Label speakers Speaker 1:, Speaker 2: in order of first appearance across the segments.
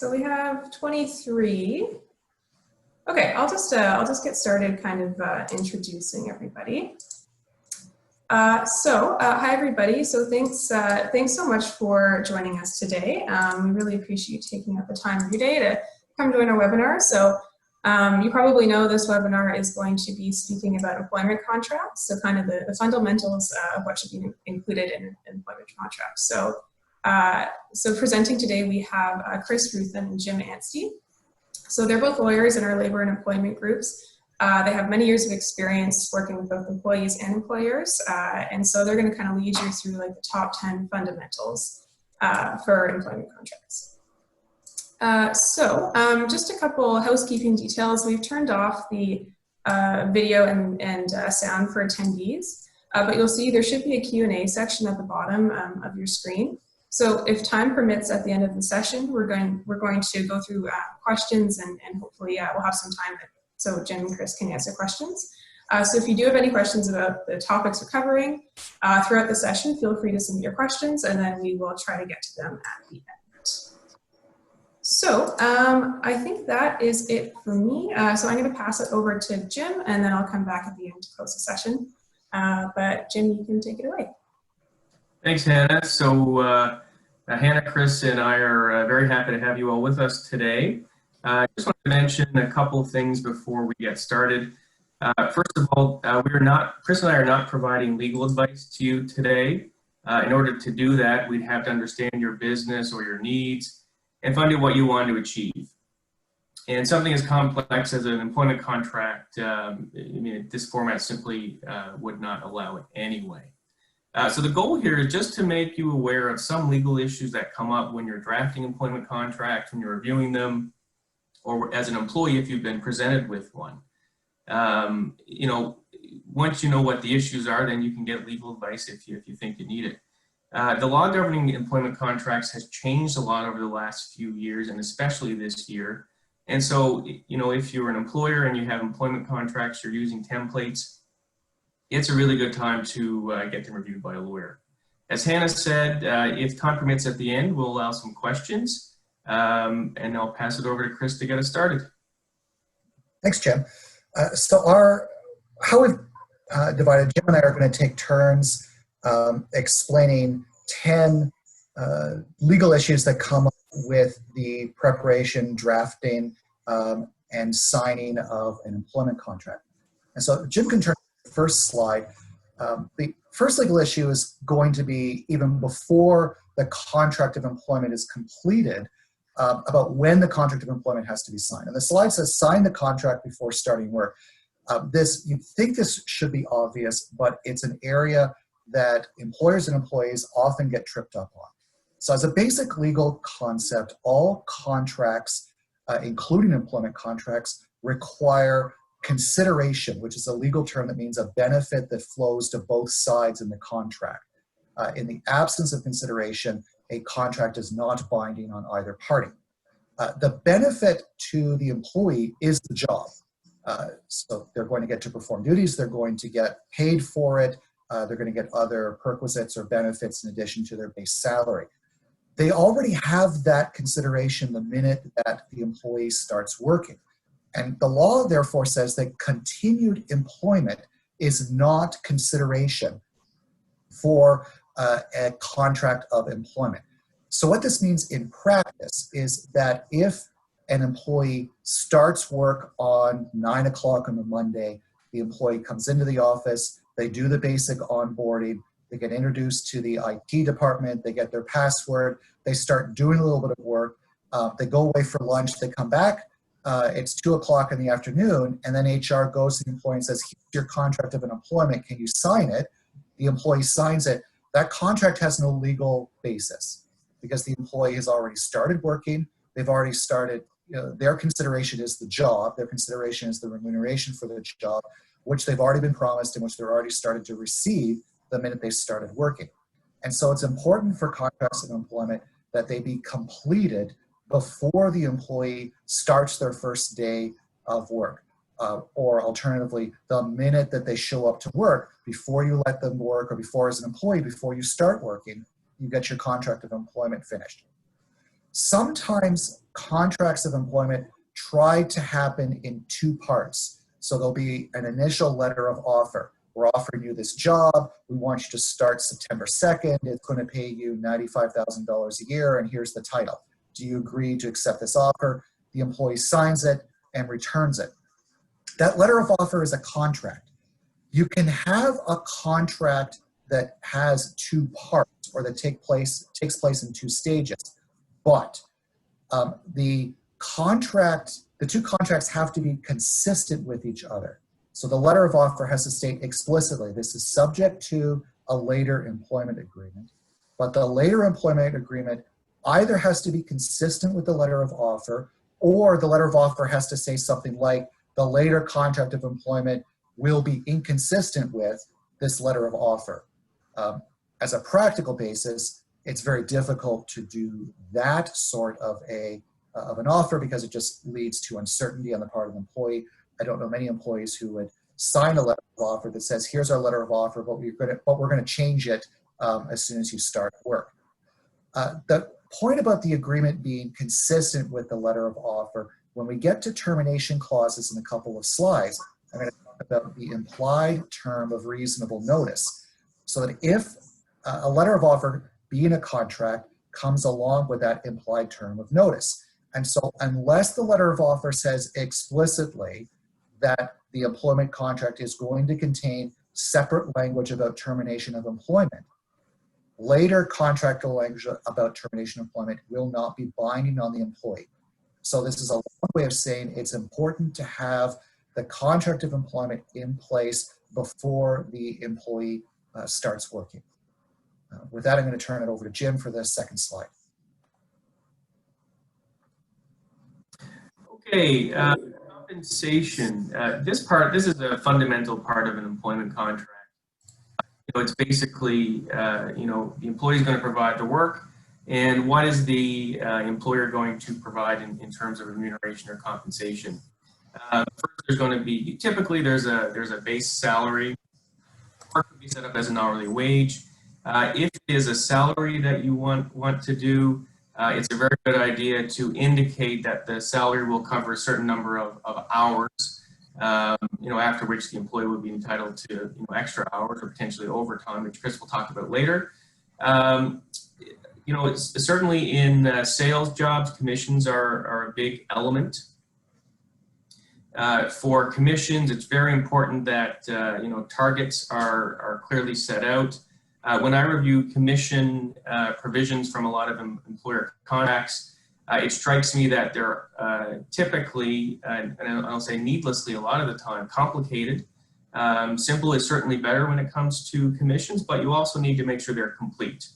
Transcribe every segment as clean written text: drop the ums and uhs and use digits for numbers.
Speaker 1: So we have 23. Okay, I'll just get started kind of introducing everybody. Hi everybody. So thanks so much for joining us today. We really appreciate you taking up the time of your day to come join our webinar. So you probably know this webinar is going to be speaking about employment contracts, so kind of the fundamentals of what should be included in employment contracts. So presenting today we have Chris Rootham and Jim Anstey. So they're both lawyers in our labor and employment groups. They have many years of experience working with both employees and employers, and so they're going to kind of lead you through like the top 10 fundamentals for employment contracts. Just a couple housekeeping details. We've turned off the video and sound for attendees, but you'll see there should be a Q&A section at the bottom of your screen. So if time permits at the end of the session, we're going to go through questions and hopefully we'll have some time so Jim and Chris can answer questions. So if you do have any questions about the topics we're covering throughout the session, feel free to submit your questions and then we will try to get to them at the end. So I think that is it for me. So I'm going to pass it over to Jim and then I'll come back at the end to close the session. But Jim, you can take it away.
Speaker 2: Thanks, Hannah. So Hannah, Chris, and I are very happy to have you all with us today. I just want to mention a couple of things before we get started. First of all, Chris and I are not providing legal advice to you today. In order to do that, we'd have to understand your business or your needs and find out what you want to achieve. And something as complex as an employment contract, this format simply would not allow it anyway. So the goal here is just to make you aware of some legal issues that come up when you're drafting employment contracts, when you're reviewing them, or as an employee if you've been presented with one. Once you know what the issues are, then you can get legal advice if you think you need it. The law governing employment contracts has changed a lot over the last few years, and especially this year. And so, if you're an employer and you have employment contracts, you're using templates, it's a really good time to get them reviewed by a lawyer. As Hannah said, if time permits at the end, we'll allow some questions, and I'll pass it over to Chris to get us started.
Speaker 3: Thanks, Jim. How we've divided, Jim and I are going to take turns explaining 10 legal issues that come up with the preparation, drafting, and signing of an employment contract. And so Jim can turn to the first slide. The first legal issue is going to be even before the contract of employment is completed, about when the contract of employment has to be signed. And the slide says sign the contract before starting work. You'd think this should be obvious, but it's an area that employers and employees often get tripped up on. So as a basic legal concept, all contracts, including employment contracts, require consideration, which is a legal term that means a benefit that flows to both sides in the contract. In the absence of consideration, a contract is not binding on either party. The benefit to the employee is the job. So they're going to get to perform duties, they're going to get paid for it, they're going to get other perquisites or benefits in addition to their base salary. They already have that consideration the minute that the employee starts working. And the law therefore says that continued employment is not consideration for a contract of employment. So what this means in practice is that if an employee starts work on 9 o'clock on the Monday, the employee comes into the office, they do the basic onboarding, they get introduced to the IT department, they get their password, they start doing a little bit of work, they go away for lunch, they come back, it's 2 o'clock in the afternoon, and then HR goes to the employee and says, here's your contract of an employment, can you sign it? The employee signs it. That contract has no legal basis because the employee has already started working, they've already started, their consideration is the job, their consideration is the remuneration for the job, which they've already been promised and which they're already started to receive the minute they started working. And so it's important for contracts of employment that they be completed before the employee starts their first day of work. Or alternatively, the minute that they show up to work, before you let them work, or before as an employee, before you start working, you get your contract of employment finished. Sometimes contracts of employment try to happen in two parts. So there'll be an initial letter of offer. We're offering you this job. We want you to start September 2nd. It's going to pay you $95,000 a year, and here's the title. Do you agree to accept this offer? The employee signs it and returns it. That letter of offer is a contract. You can have a contract that has two parts or that takes place in two stages, but the two contracts have to be consistent with each other. So the letter of offer has to state explicitly, this is subject to a later employment agreement, but the later employment agreement either has to be consistent with the letter of offer, or the letter of offer has to say something like, the later contract of employment will be inconsistent with this letter of offer. As a practical basis, it's very difficult to do that sort of an offer because it just leads to uncertainty on the part of the employee. I don't know many employees who would sign a letter of offer that says, here's our letter of offer, but we're going to change it as soon as you start work. The point about the agreement being consistent with the letter of offer, when we get to termination clauses in a couple of slides, I'm going to talk about the implied term of reasonable notice. So that if a letter of offer, being a contract, comes along with that implied term of notice. And so unless the letter of offer says explicitly that the employment contract is going to contain separate language about termination of employment, later contractual language about termination of employment will not be binding on the employee. So this is a long way of saying it's important to have the contract of employment in place before the employee starts working. With that, I'm going to turn it over to Jim for the second slide.
Speaker 2: Okay, compensation. This is a fundamental part of an employment contract. It's basically, the employee is going to provide the work, and what is the employer going to provide in terms of remuneration or compensation. First, there's going to be, typically there's a base salary. Work could be set up as an hourly wage. If it is a salary that you want to do, it's a very good idea to indicate that the salary will cover a certain number of hours, after which the employee would be entitled to extra hours or potentially overtime, which Chris will talk about later. It's certainly in sales jobs, commissions are a big element. For commissions, it's very important that targets are clearly set out. When I review commission provisions from a lot of employer contracts, it strikes me that they're typically, and I'll say needlessly a lot of the time, complicated. Simple is certainly better when it comes to commissions, but you also need to make sure they're complete.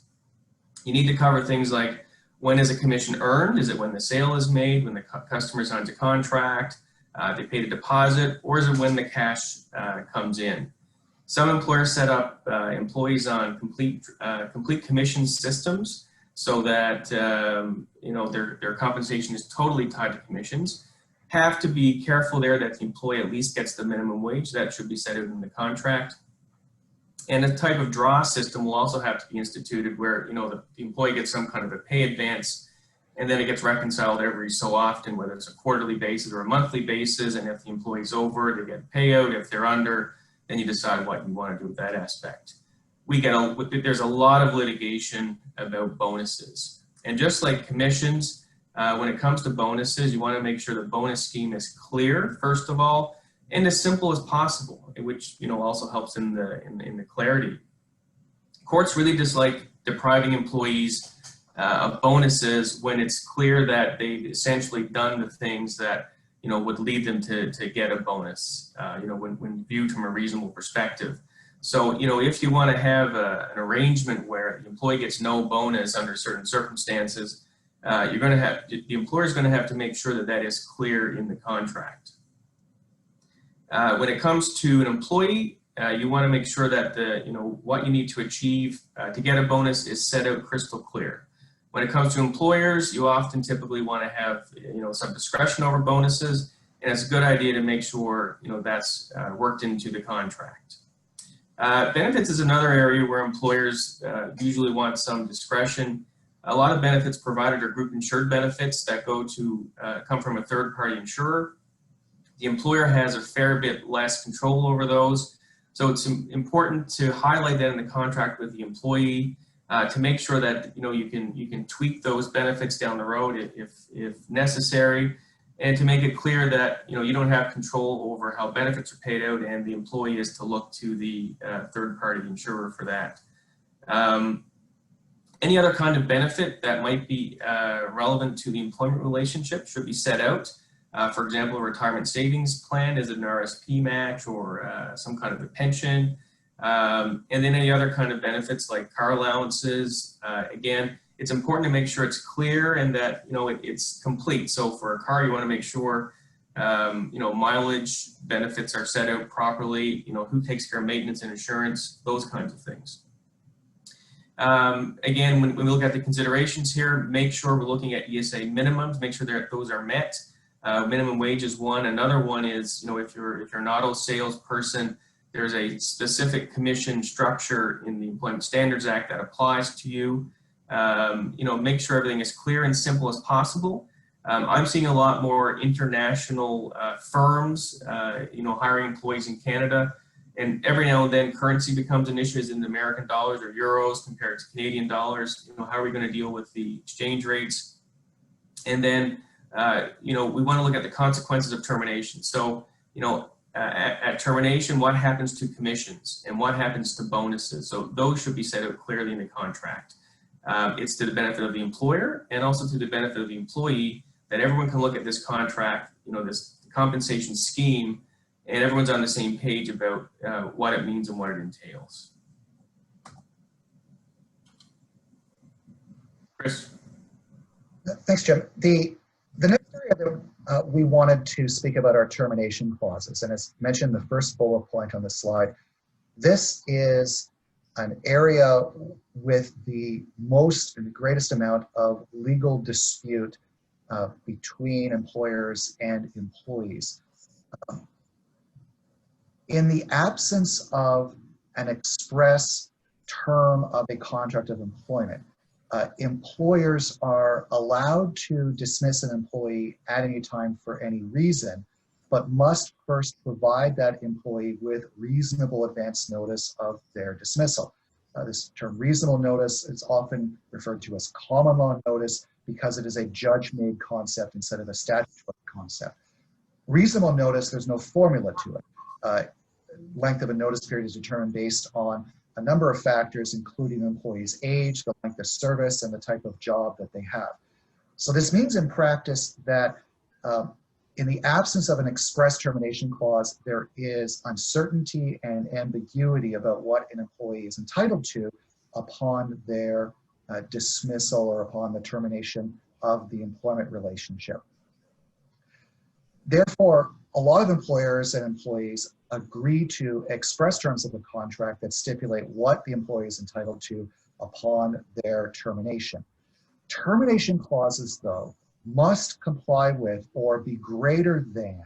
Speaker 2: You need to cover things like, when is a commission earned? Is it when the sale is made, when the customer signs a contract, they paid a deposit, or is it when the cash comes in? Some employers set up employees on complete commission systems so that their compensation is totally tied to commissions. Have to be careful there that the employee at least gets the minimum wage. That should be set out in the contract. And a type of draw system will also have to be instituted where the employee gets some kind of a pay advance, and then it gets reconciled every so often, whether it's a quarterly basis or a monthly basis. And if the employee's over, they get a payout. If they're under, then you decide what you want to do with that aspect. There's a lot of litigation about bonuses. And just like commissions, when it comes to bonuses, you want to make sure the bonus scheme is clear, first of all, and as simple as possible, which also helps in the clarity. Courts really dislike depriving employees of bonuses when it's clear that they've essentially done the things that would lead them to get a bonus, when viewed from a reasonable perspective. So, if you want to have an arrangement where the employee gets no bonus under certain circumstances, the employer is going to have to make sure that that is clear in the contract. When it comes to an employee, you want to make sure that what you need to achieve to get a bonus is set out crystal clear. When it comes to employers, you often typically want to have some discretion over bonuses, and it's a good idea to make sure that's worked into the contract. Benefits is another area where employers usually want some discretion. A lot of benefits provided are group insured benefits that come from a third-party insurer. The employer has a fair bit less control over those. So it's important to highlight that in the contract with the employee to make sure that you can tweak those benefits down the road if necessary, and to make it clear that you don't have control over how benefits are paid out, and the employee is to look to the third-party insurer for that. Any other kind of benefit that might be relevant to the employment relationship should be set out. For example, a retirement savings plan, is it an RSP match or some kind of a pension? And then any other kind of benefits like car allowances. Again, it's important to make sure it's clear and that it's complete. So for a car, you want to make sure mileage benefits are set out properly. Who takes care of maintenance and insurance, those kinds of things. Again, when we look at the considerations here, make sure we're looking at ESA minimums. Make sure that those are met. Minimum wage is one. Another one is, if you're an auto salesperson, there's a specific commission structure in the Employment Standards Act that applies to you. Make sure everything is clear and simple as possible. I'm seeing a lot more international firms, hiring employees in Canada, and every now and then currency becomes an issue, as in American dollars or euros compared to Canadian dollars. How are we going to deal with the exchange rates? And then we want to look at the consequences of termination. So, at termination, what happens to commissions and what happens to bonuses? So those should be set out clearly in the contract. It's to the benefit of the employer and also to the benefit of the employee that everyone can look at this contract, this compensation scheme, and everyone's on the same page about what it means and what it entails. Chris?
Speaker 3: Thanks, Jim. The next area that we wanted to speak about are termination clauses. And as mentioned in the first bullet point on the slide, this is an area with the most and the greatest amount of legal dispute between employers and employees. In the absence of an express term of a contract of employment, employers are allowed to dismiss an employee at any time for any reason, but must first provide that employee with reasonable advance notice of their dismissal. This term reasonable notice is often referred to as common law notice because it is a judge-made concept instead of a statutory concept. Reasonable notice, there's no formula to it. Length of a notice period is determined based on a number of factors, including the employee's age, the length of service, and the type of job that they have. So this means in practice that in the absence of an express termination clause, there is uncertainty and ambiguity about what an employee is entitled to upon their dismissal or upon the termination of the employment relationship. Therefore, a lot of employers and employees agree to express terms of the contract that stipulate what the employee is entitled to upon their termination. Termination clauses, though, must comply with or be greater than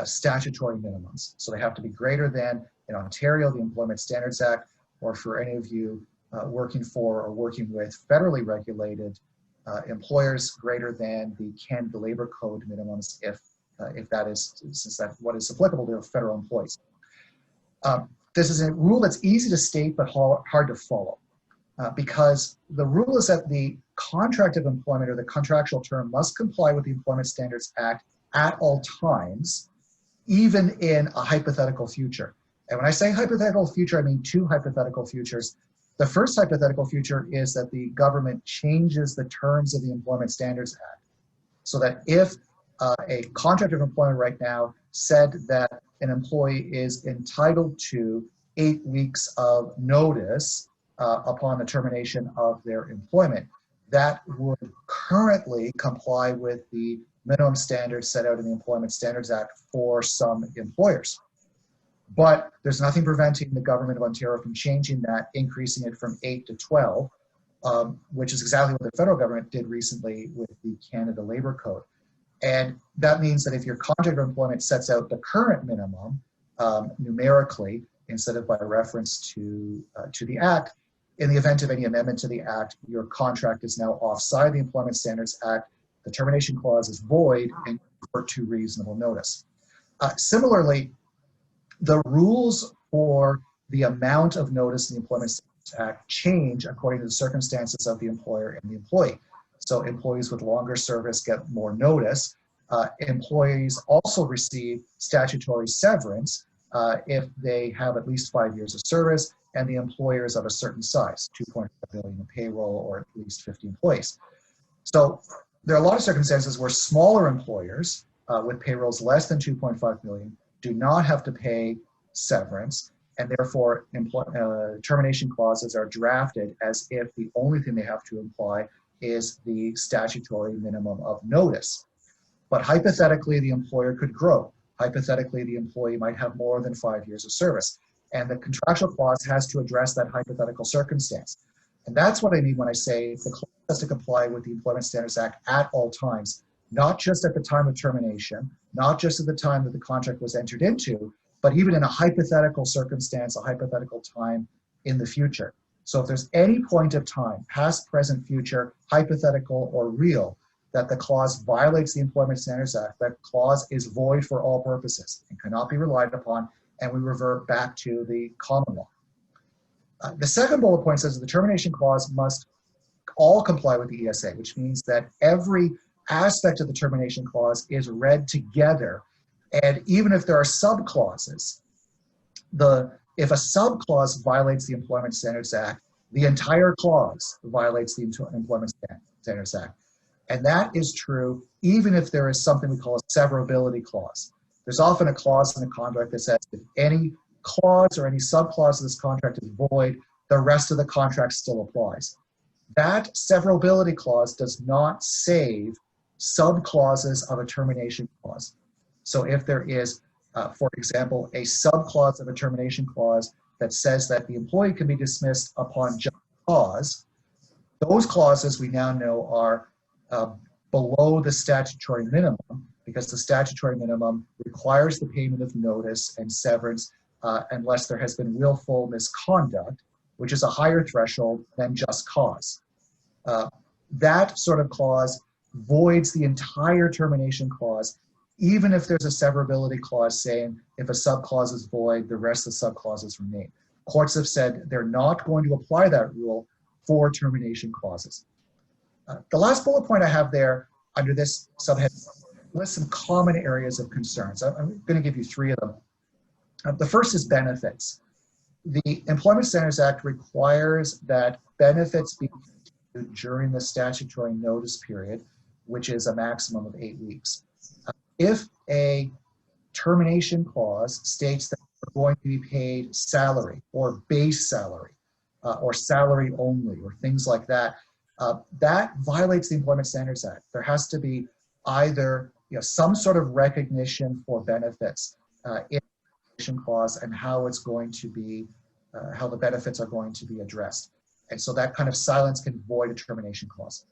Speaker 3: statutory minimums. So they have to be greater than, in Ontario, the Employment Standards Act, or for any of you working for or working with federally regulated employers, greater than the Canada Labour Code minimums if that is, since that's what is applicable to federal employees. This is a rule that's easy to state but hard to follow because the rule is that the contract of employment or the contractual term must comply with the Employment Standards Act at all times, even in a hypothetical future. And when I say hypothetical future, I mean two hypothetical futures. The first hypothetical future is that the government changes the terms of the Employment Standards Act so that if a contract of employment right now said that an employee is entitled to 8 weeks of notice upon the termination of their employment, that would currently comply with the minimum standards set out in the Employment Standards Act for some employers. But there's nothing preventing the government of Ontario from changing that, increasing it from 8 to 12, which is exactly what the federal government did recently with the Canada Labour Code. And that means that if your contract of employment sets out the current minimum numerically, instead of by reference to the Act, In the event of any amendment to the Act, your contract is now offside the Employment Standards Act, the termination clause is void, and for to reasonable notice. Similarly, the rules for the amount of notice in the Employment Standards Act change according to the circumstances of the employer and the employee. So employees with longer service get more notice. Employees also receive statutory severance if they have at least 5 years of service and the employer is of a certain size, 2.5 billion in payroll or at least 50 employees. So there are a lot of circumstances where smaller employers with payrolls less than 2.5 million do not have to pay severance, and therefore termination clauses are drafted as if the only thing they have to imply is the statutory minimum of notice. But hypothetically, the employer could grow. Hypothetically, the employee might have more than 5 years of service. And the contractual clause has to address that hypothetical circumstance. And that's what I mean when I say the clause has to comply with the Employment Standards Act at all times, not just at the time of termination, not just at the time that the contract was entered into, but even in a hypothetical circumstance, a hypothetical time in the future. So if there's any point of time, past, present, future, hypothetical, or real, that the clause violates the Employment Standards Act, that clause is void for all purposes and cannot be relied upon, and we revert back to the common law. The second bullet point says the termination clause must all comply with the ESA, which means that every aspect of the termination clause is read together. And even if there are subclauses, if a subclause violates the Employment Standards Act, the entire clause violates the Employment Standards Act. And that is true even if there is something we call a severability clause. There's often a clause in the contract that says if any clause or any subclause of this contract is void, the rest of the contract still applies. That severability clause does not save subclauses of a termination clause. So if there is, for example, a subclause of a termination clause that says that the employee can be dismissed upon just cause, those clauses we now know are below the statutory minimum, because the statutory minimum requires the payment of notice and severance unless there has been willful misconduct, which is a higher threshold than just cause. That sort of clause voids the entire termination clause, even if there's a severability clause saying if a subclause is void, the rest of the subclauses remain. Courts have said they're not going to apply that rule for termination clauses. The last bullet point I have there under this subhead lists some common areas of concerns. I'm going to give you three of them. The first is benefits. The Employment Standards Act requires that benefits be continued during the statutory notice period, which is a maximum of 8 weeks. If a termination clause states that we're going to be paid salary or base salary or salary only or things like that, that violates the Employment Standards Act. There has to be either some sort of recognition for benefits in the termination clause and how it's going to be, how the benefits are going to be addressed. And so that kind of silence can void a termination clause.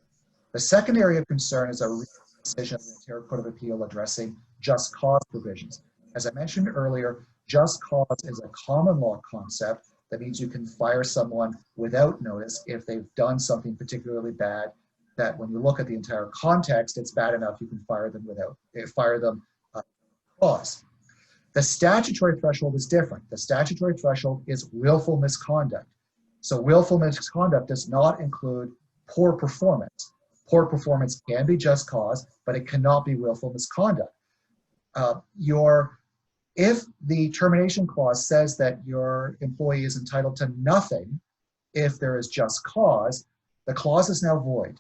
Speaker 3: The second area of concern is a decision of the Ontario Court of Appeal addressing just cause provisions. As I mentioned earlier, just cause is a common law concept that means you can fire someone without notice if they've done something particularly bad that when you look at the entire context, it's bad enough you can fire them without cause. The statutory threshold is different. The statutory threshold is willful misconduct. So willful misconduct does not include poor performance. Poor performance can be just cause, but it cannot be willful misconduct. If the termination clause says that your employee is entitled to nothing if there is just cause, the clause is now void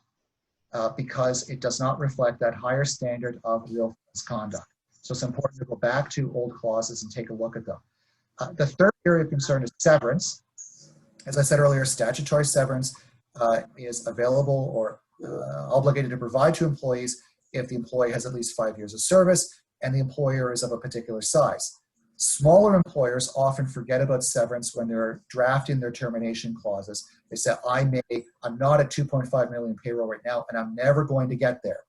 Speaker 3: because it does not reflect that higher standard of willful misconduct. So it's important to go back to old clauses and take a look at them. The third area of concern is severance. As I said earlier, statutory severance is available or obligated to provide to employees if the employee has at least 5 years of service and the employer is of a particular size. Smaller employers often forget about severance when they're drafting their termination clauses. They say, I'm not at 2.5 million payroll right now, and I'm never going to get there.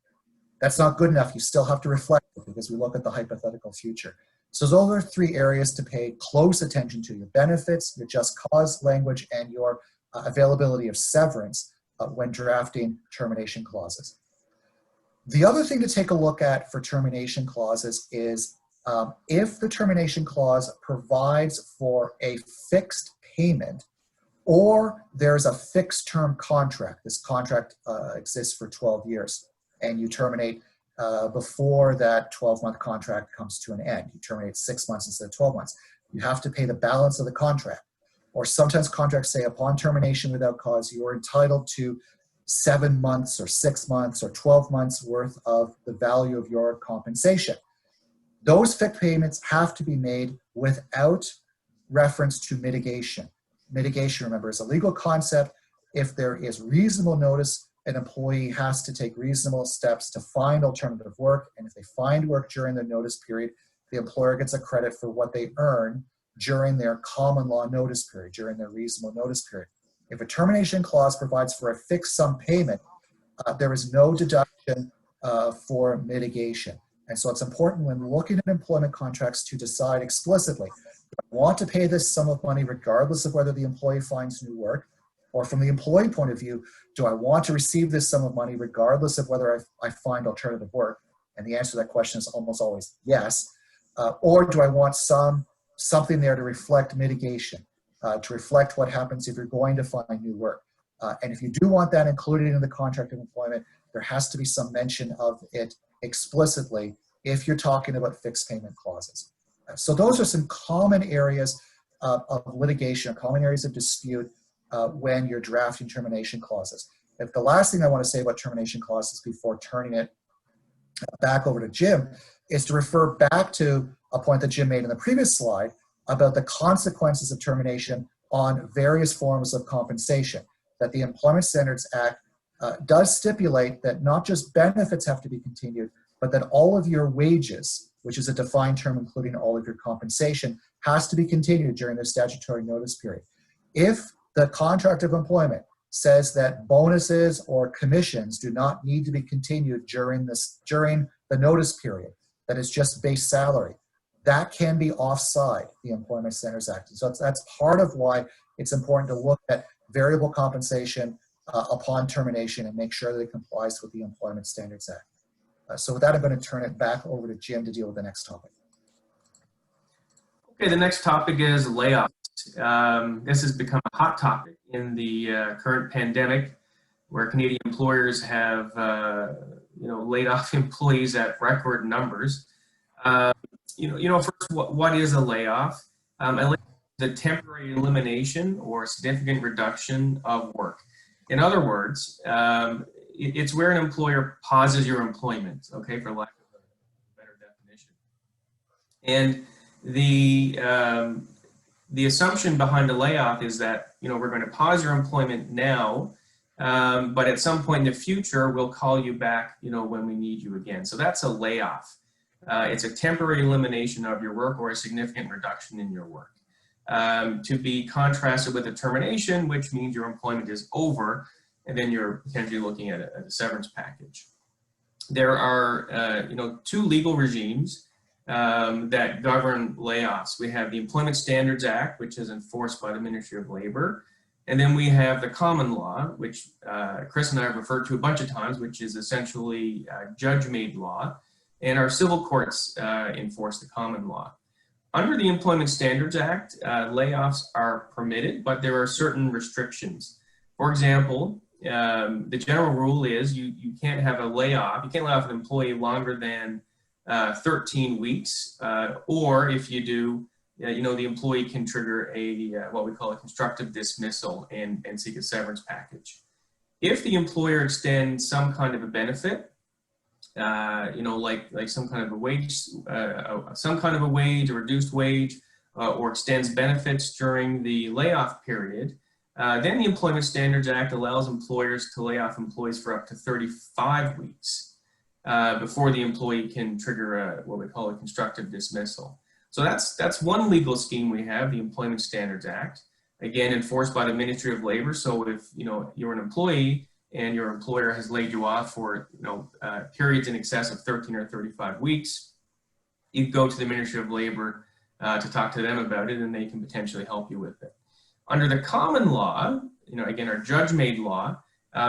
Speaker 3: That's not good enough. You still have to reflect it because we look at the hypothetical future. So those are three areas to pay close attention to: your benefits, your just cause language, and your availability of severance when drafting termination clauses. The other thing to take a look at for termination clauses is if the termination clause provides for a fixed payment, or there's a fixed term contract. This contract exists for 12 years, and you terminate before that 12-month contract comes to an end. You terminate 6 months instead of 12 months. You have to pay the balance of the contract. Or sometimes contracts say upon termination without cause, you are entitled to 7 months or 6 months or 12 months worth of the value of your compensation. Those fixed payments have to be made without reference to mitigation. Mitigation, remember, is a legal concept. If there is reasonable notice, an employee has to take reasonable steps to find alternative work. And if they find work during their notice period, the employer gets a credit for what they earn during their common law notice period, during their reasonable notice period. If a termination clause provides for a fixed sum payment, there is no deduction for mitigation. And so it's important when looking at employment contracts to decide explicitly, do I want to pay this sum of money regardless of whether the employee finds new work? Or from the employee point of view, do I want to receive this sum of money regardless of whether I find alternative work? And the answer to that question is almost always yes. Or do I want something there to reflect mitigation, to reflect what happens if you're going to find new work? And if you do want that included in the contract of employment, there has to be some mention of it explicitly if you're talking about fixed payment clauses. So those are some common areas of litigation, common areas of dispute when you're drafting termination clauses. If the last thing I want to say about termination clauses before turning it back over to Jim is to refer back to a point that Jim made in the previous slide about the consequences of termination on various forms of compensation, that the Employment Standards Act does stipulate that not just benefits have to be continued, but that all of your wages, which is a defined term including all of your compensation, has to be continued during the statutory notice period. If the contract of employment says that bonuses or commissions do not need to be continued during the notice period, that is just base salary, that can be offside the Employment Standards Act. And so that's part of why it's important to look at variable compensation upon termination and make sure that it complies with the Employment Standards Act. So with that, I'm going to turn it back over to Jim to deal with the next topic.
Speaker 2: Okay, the next topic is layoffs. This has become a hot topic in the current pandemic, where Canadian employers have laid off employees at record numbers. First, what is a layoff? A layoff is a temporary elimination or significant reduction of work. In other words, it's where an employer pauses your employment, okay, for lack of a better definition. And the assumption behind a layoff is that, we're going to pause your employment now, but at some point in the future, we'll call you back, when we need you again. So that's a layoff. It's a temporary elimination of your work or a significant reduction in your work. To be contrasted with a termination, which means your employment is over, and then you're potentially looking at a severance package. There are, two legal regimes that govern layoffs. We have the Employment Standards Act, which is enforced by the Ministry of Labor. And then we have the common law, which Chris and I have referred to a bunch of times, which is essentially judge-made law. And our civil courts enforce the common law. Under the Employment Standards Act, layoffs are permitted, but there are certain restrictions. For example, the general rule is you can't have a layoff. You can't lay off an employee longer than 13 weeks, or if you do, the employee can trigger what we call a constructive dismissal and seek a severance package. If the employer extends some kind of a benefit, like some kind of a wage, a reduced wage, or extends benefits during the layoff period, then the Employment Standards Act allows employers to lay off employees for up to 35 weeks before the employee can trigger what we call a constructive dismissal. So that's one legal scheme we have, the Employment Standards Act, again enforced by the Ministry of Labor. So if you're an employee and your employer has laid you off for periods in excess of 13 or 35 weeks, you go to the Ministry of Labor to talk to them about it, and they can potentially help you with it. Under the common law, again, are judge-made law.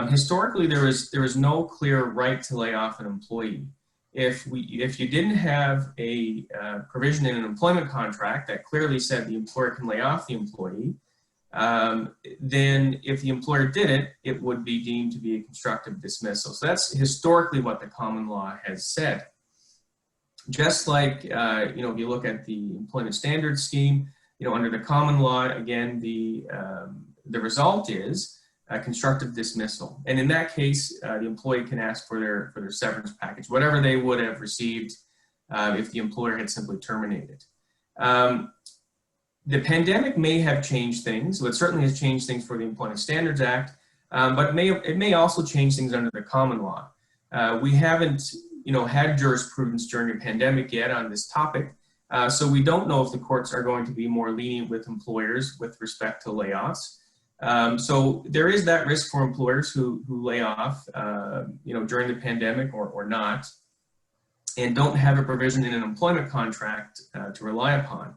Speaker 2: Historically, there is no clear right to lay off an employee. If you didn't have a provision in an employment contract that clearly said the employer can lay off the employee, then if the employer did it, it would be deemed to be a constructive dismissal. So that's historically what the common law has said. Just like, if you look at the employment standards scheme, under the common law, again, the result is a constructive dismissal. And in that case, the employee can ask for their severance package, whatever they would have received if the employer had simply terminated. The pandemic may have changed things. So it certainly has changed things for the Employment Standards Act, but it may also change things under the common law. We haven't had jurisprudence during a pandemic yet on this topic. So we don't know if the courts are going to be more lenient with employers with respect to layoffs. So there is that risk for employers who lay off, during the pandemic or not, and don't have a provision in an employment contract to rely upon.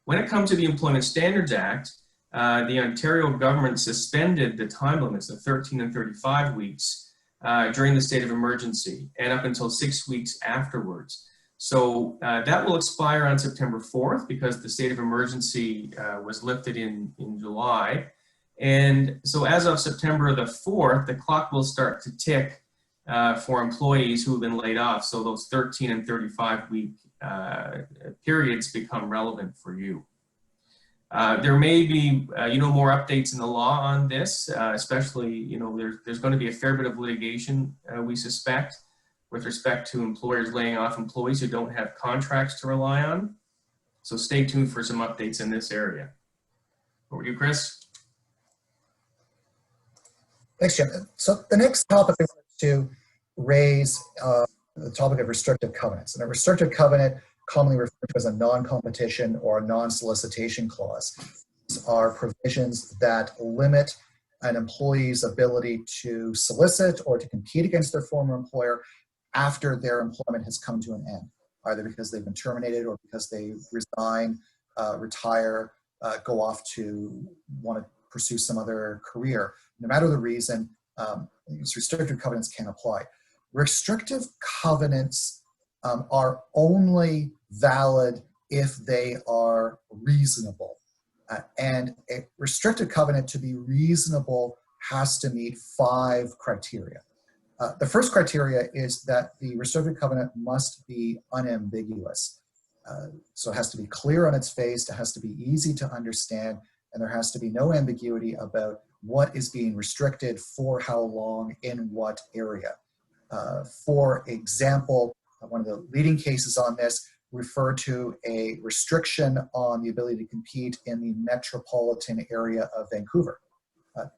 Speaker 2: When it comes to the Employment Standards Act, the Ontario government suspended the time limits of 13 and 35 weeks during the state of emergency and up until 6 weeks afterwards. So that will expire on September 4th because the state of emergency was lifted in July. And so as of September the 4th, the clock will start to tick for employees who have been laid off. So those 13 and 35 week periods become relevant for you. There may be, more updates in the law on this, especially, there's going to be a fair bit of litigation, we suspect, with respect to employers laying off employees who don't have contracts to rely on. So stay tuned for some updates in this area. Over to you, Chris.
Speaker 3: Thanks, Jim. So the next topic I want to raise the topic of restrictive covenants. And a restrictive covenant, commonly referred to as a non-competition or a non-solicitation clause, are provisions that limit an employee's ability to solicit or to compete against their former employer after their employment has come to an end, either because they've been terminated or because they resign, retire, go off to want to pursue some other career. No matter the reason, these restrictive covenants can apply. Restrictive covenants are only valid if they are reasonable. And a restrictive covenant, to be reasonable, has to meet 5 criteria. The first criteria is that the restrictive covenant must be unambiguous. So it has to be clear on its face, it has to be easy to understand, and there has to be no ambiguity about what is being restricted, for how long, in what area. For example, one of the leading cases on this refer to a restriction on the ability to compete in the metropolitan area of Vancouver.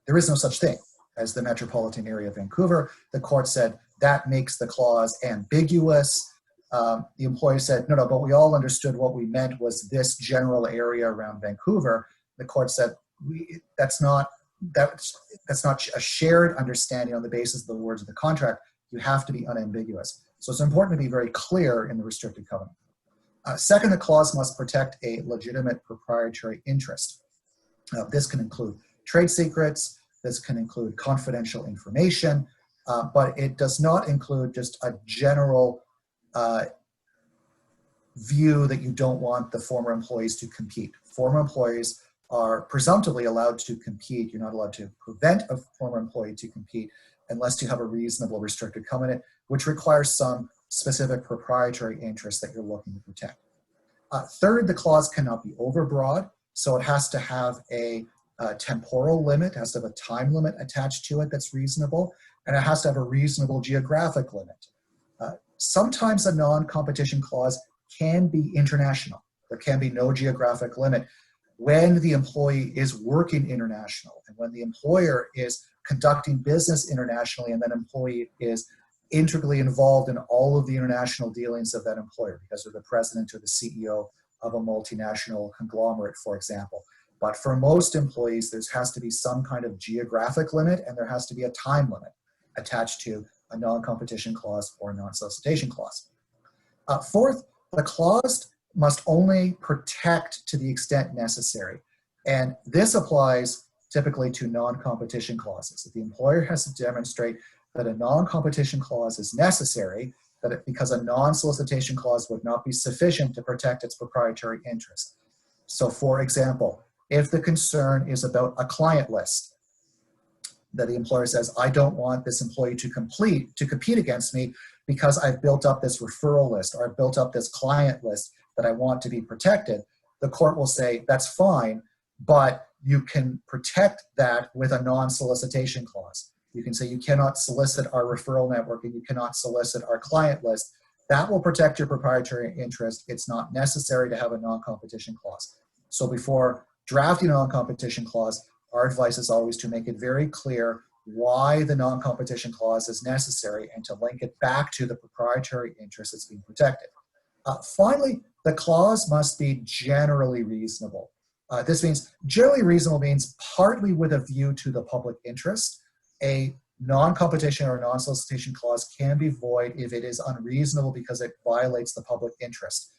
Speaker 3: There is no such thing as the metropolitan area of Vancouver. The court said that makes the clause ambiguous. The employer said, no, but we all understood what we meant was this general area around Vancouver. The court said, that's not a shared understanding on the basis of the words of the contract. You have to be unambiguous. So it's important to be very clear in the restricted covenant. Second, the clause must protect a legitimate proprietary interest. This can include trade secrets, this can include confidential information, but it does not include just a general view that you don't want the former employees to compete. Former employees are presumptively allowed to compete. You're not allowed to prevent a former employee to compete unless you have a reasonable restricted covenant, which requires some specific proprietary interest that you're looking to protect. Third, the clause cannot be overbroad, so it has to have a temporal limit, it has to have a time limit attached to it that's reasonable, and it has to have a reasonable geographic limit. Sometimes a non-competition clause can be international. There can be no geographic limit when the employee is working international and when the employer is conducting business internationally and that employee is integrally involved in all of the international dealings of that employer because they're the president or the CEO of a multinational conglomerate, for example. But for most employees, there has to be some kind of geographic limit and there has to be a time limit attached to a non-competition clause or a non-solicitation clause. Fourth, the clause must only protect to the extent necessary. And this applies typically to non-competition clauses. If the employer has to demonstrate that a non-competition clause is necessary, because a non-solicitation clause would not be sufficient to protect its proprietary interest. So for example, if the concern is about a client list, that the employer says, I don't want this employee to compete against me because I've built up this referral list or I've built up this client list that I want to be protected, the court will say, that's fine, but you can protect that with a non-solicitation clause. You can say you cannot solicit our referral network and you cannot solicit our client list. That will protect your proprietary interest. It's not necessary to have a non-competition clause. So before drafting a non-competition clause, our advice is always to make it very clear why the non-competition clause is necessary and to link it back to the proprietary interest that's being protected. Finally, the clause must be generally reasonable. This means generally reasonable means partly with a view to the public interest. A non-competition or non-solicitation clause can be void if it is unreasonable because it violates the public interest.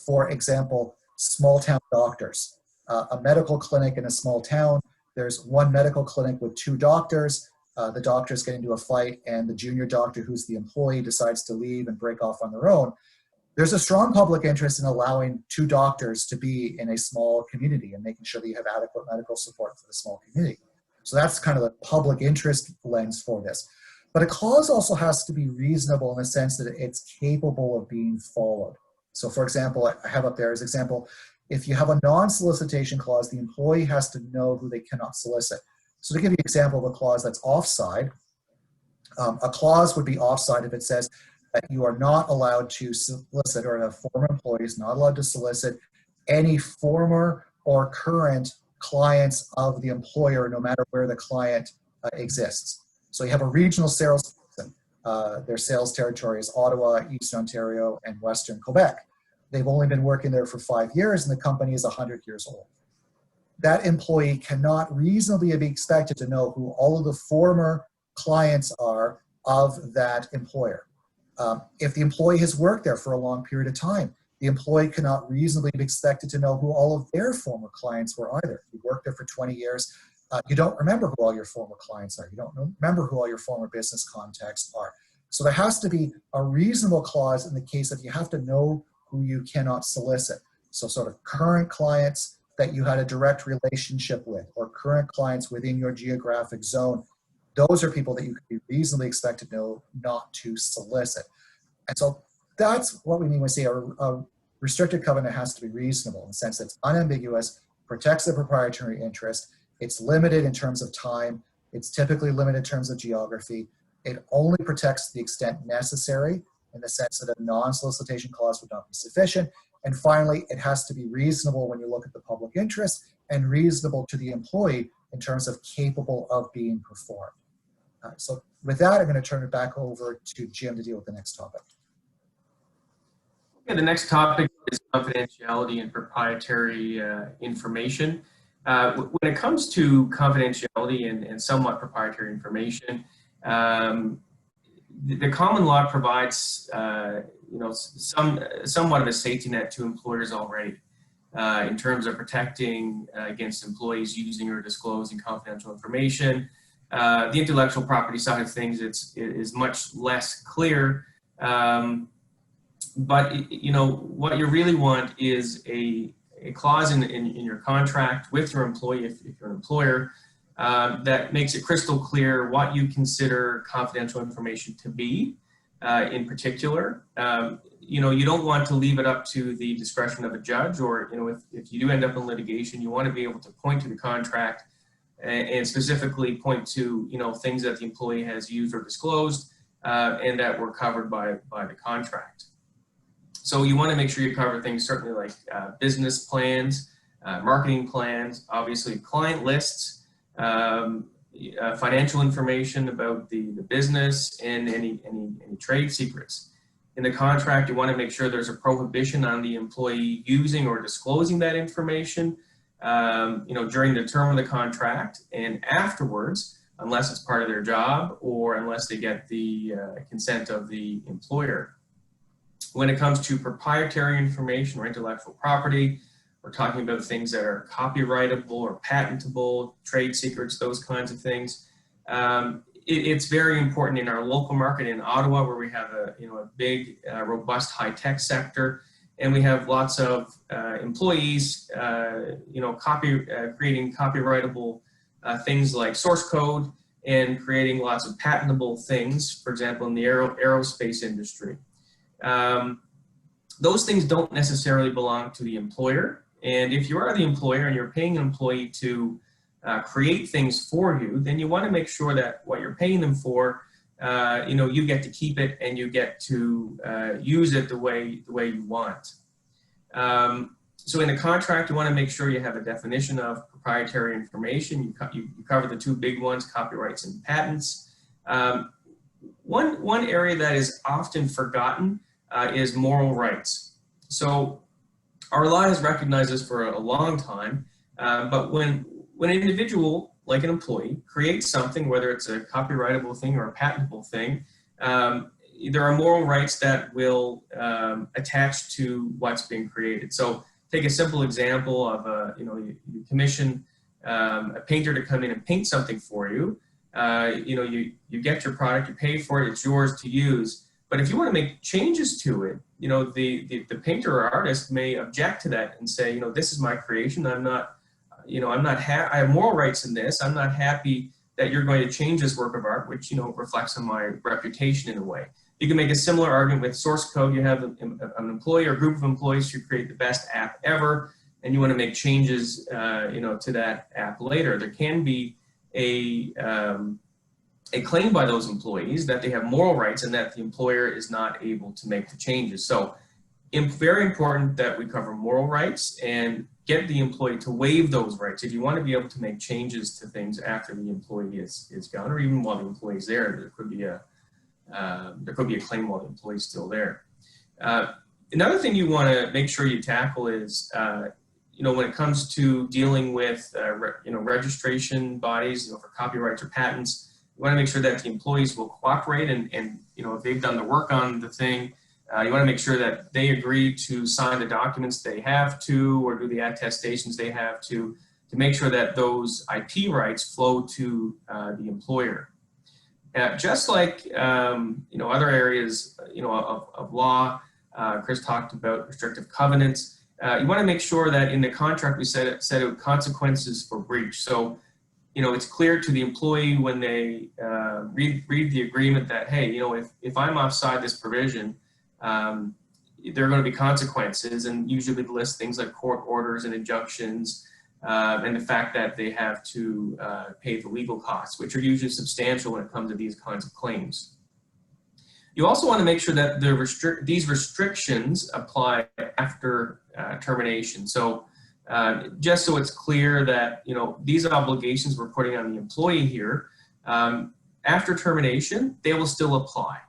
Speaker 3: For example, small town doctors. A medical clinic in a small town, there's one medical clinic with 2 doctors. The doctors get into a fight and the junior doctor, who's the employee, decides to leave and break off on their own. There's a strong public interest in allowing 2 doctors to be in a small community and making sure that you have adequate medical support for the small community. So that's kind of the public interest lens for this. But a clause also has to be reasonable in the sense that it's capable of being followed. So for example, I have up there as example, if you have a non-solicitation clause, the employee has to know who they cannot solicit. So to give you an example of a clause that's offside, a clause would be offside if it says that you are not allowed to solicit, or a former employee is not allowed to solicit any former or current clients of the employer, no matter where the client exists. So you have a regional salesperson. Their sales territory is Ottawa, Eastern Ontario, and Western Quebec. They've only been working there for 5 years and the company is 100 years old. That employee cannot reasonably be expected to know who all of the former clients are of that employer. If the employee has worked there for a long period of time, the employee cannot reasonably be expected to know who all of their former clients were either. If you worked there for 20 years, you don't remember who all your former clients are. You don't remember who all your former business contacts are. So there has to be a reasonable clause in the case that you have to know who you cannot solicit. So sort of current clients that you had a direct relationship with, or current clients within your geographic zone, those are people that you can be reasonably expected to know not to solicit. And so that's what we mean when we say a restricted covenant has to be reasonable, in the sense that it's unambiguous, protects the proprietary interest, it's limited in terms of time, it's typically limited in terms of geography, it only protects to the extent necessary, in the sense that a non-solicitation clause would not be sufficient, and finally, it has to be reasonable when you look at the public interest, and reasonable to the employee in terms of capable of being performed. So with that, I'm going to turn it back over to Jim to deal with the next topic.
Speaker 2: Okay, the next topic is confidentiality and proprietary information. When it comes to confidentiality and somewhat proprietary information, the common law provides somewhat of a safety net to employers already in terms of protecting against employees using or disclosing confidential information. The intellectual property side of things is much less clear, but what you really want is a clause in your contract with your employee, if you're an employer, that makes it crystal clear what you consider confidential information to be. In particular, you don't want to leave it up to the discretion of a judge, or if you do end up in litigation, you want to be able to point to the contract and specifically point to things that the employee has used or disclosed and that were covered by the contract. So you want to make sure you cover things certainly like business plans, marketing plans, obviously client lists, financial information about the business, and any trade secrets. In the contract, you want to make sure there's a prohibition on the employee using or disclosing that information during the term of the contract and afterwards, unless it's part of their job or unless they get the consent of the employer. When it comes to proprietary information or intellectual property We're talking about things that are copyrightable or patentable, trade secrets, those kinds of things. It's very important in our local market in Ottawa, where we have a big, robust high-tech sector, and we have lots of employees, creating copyrightable things like source code and creating lots of patentable things, for example, in the aerospace industry. Those things don't necessarily belong to the employer. And if you are the employer and you're paying an employee to create things for you, then you want to make sure that what you're paying them for, you get to keep it and you get to use it the way you want. So in a contract, you want to make sure you have a definition of proprietary information. You cover the two big ones, copyrights and patents. One area that is often forgotten is moral rights. So our law has recognized this for a long time, but when an individual, like an employee, creates something, whether it's a copyrightable thing or a patentable thing, there are moral rights that will attach to what's being created. So take a simple example of you commission a painter to come in and paint something for you. You get your product, you pay for it, it's yours to use. But if you want to make changes to it, the painter or artist may object to that and say, this is my creation. I have moral rights in this. I'm not happy that you're going to change this work of art, which, reflects on my reputation in a way. You can make a similar argument with source code. You have an employee or group of employees who create the best app ever, and you want to make changes, to that app later. There can be a claim by those employees that they have moral rights and that the employer is not able to make the changes. So very important that we cover moral rights and get the employee to waive those rights. If you want to be able to make changes to things after the employee is gone, or even while the employee is there, there could be a claim while the employee is still there. Another thing you want to make sure you tackle is, when it comes to dealing with, registration bodies, for copyrights or patents, you want to make sure that the employees will cooperate and if they've done the work on the thing, you want to make sure that they agree to sign the documents they have to, or do the attestations they have to make sure that those IP rights flow to the employer. Just like other areas of law, Chris talked about restrictive covenants. You want to make sure that in the contract we set out consequences for breach. So it's clear to the employee when they read the agreement that, hey, if I'm offside this provision, there are going to be consequences, and usually list things like court orders and injunctions, and the fact that they have to pay the legal costs, which are usually substantial when it comes to these kinds of claims. You also want to make sure that these restrictions apply after termination. So just so it's clear that these obligations we're putting on the employee here, after termination, they will still apply.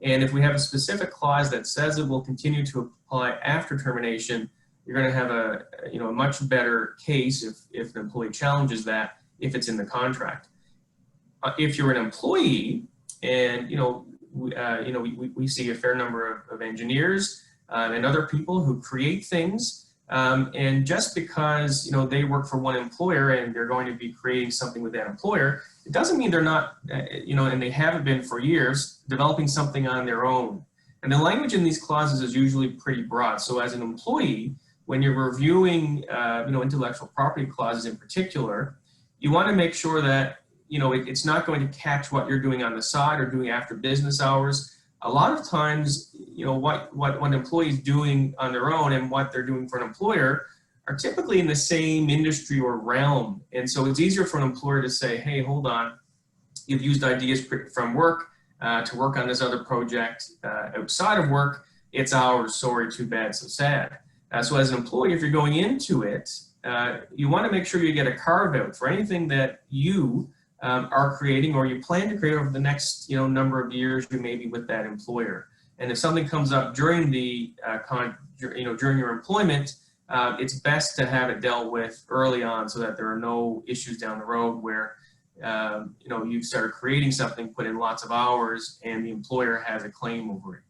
Speaker 2: And if we have a specific clause that says it will continue to apply after termination, you're going to have a much better case if the employee challenges that, if it's in the contract. If you're an employee, and we see a fair number of engineers and other people who create things, and just because they work for one employer and they're going to be creating something with that employer, it doesn't mean they're not, and they haven't been for years, developing something on their own. And the language in these clauses is usually pretty broad. So as an employee, when you're reviewing, intellectual property clauses in particular, you want to make sure that, it's not going to catch what you're doing on the side or doing after business hours. A lot of times, what an employee is doing on their own and what they're doing for an employer are typically in the same industry or realm. And so it's easier for an employer to say, hey, hold on, you've used ideas from work to work on this other project outside of work. It's ours, sorry, too bad, so sad. So as an employee, if you're going into it, you want to make sure you get a carve out for anything that you are creating or you plan to create over the next number of years you may be with that employer. And if something comes up during the during your employment, it's best to have it dealt with early on so that there are no issues down the road where you've started creating something, put in lots of hours, and the employer has a claim over it.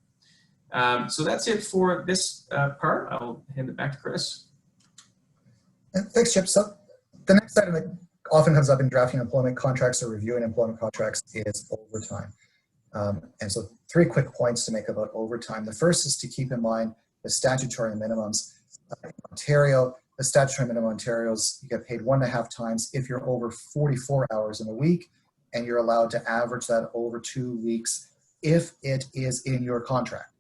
Speaker 2: So that's it for this part. I'll hand it back to Chris.
Speaker 3: Thanks, Chip. So the next item that often comes up in drafting employment contracts or reviewing employment contracts is overtime. And so 3 quick points to make about overtime. The first is to keep in mind the statutory minimums. In Ontario, the statutory minimum in Ontario is you get paid 1.5 times if you're over 44 hours in a week, and you're allowed to average that over 2 weeks if it is in your contract.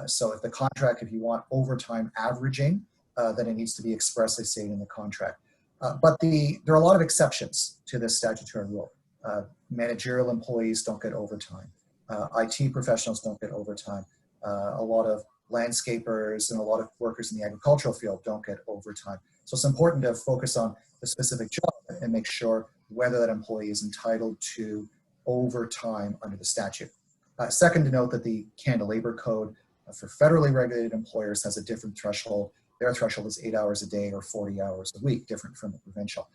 Speaker 3: So if the contract, if you want overtime averaging, then it needs to be expressly stated in the contract. But there are a lot of exceptions to this statutory rule. Managerial employees don't get overtime. IT professionals don't get overtime. A lot of landscapers and a lot of workers in the agricultural field don't get overtime. So it's important to focus on the specific job and make sure whether that employee is entitled to overtime under the statute. Second, to note that the Canada Labour Code for federally regulated employers has a different threshold. Their threshold is 8 hours a day or 40 hours a week, different from the provincial.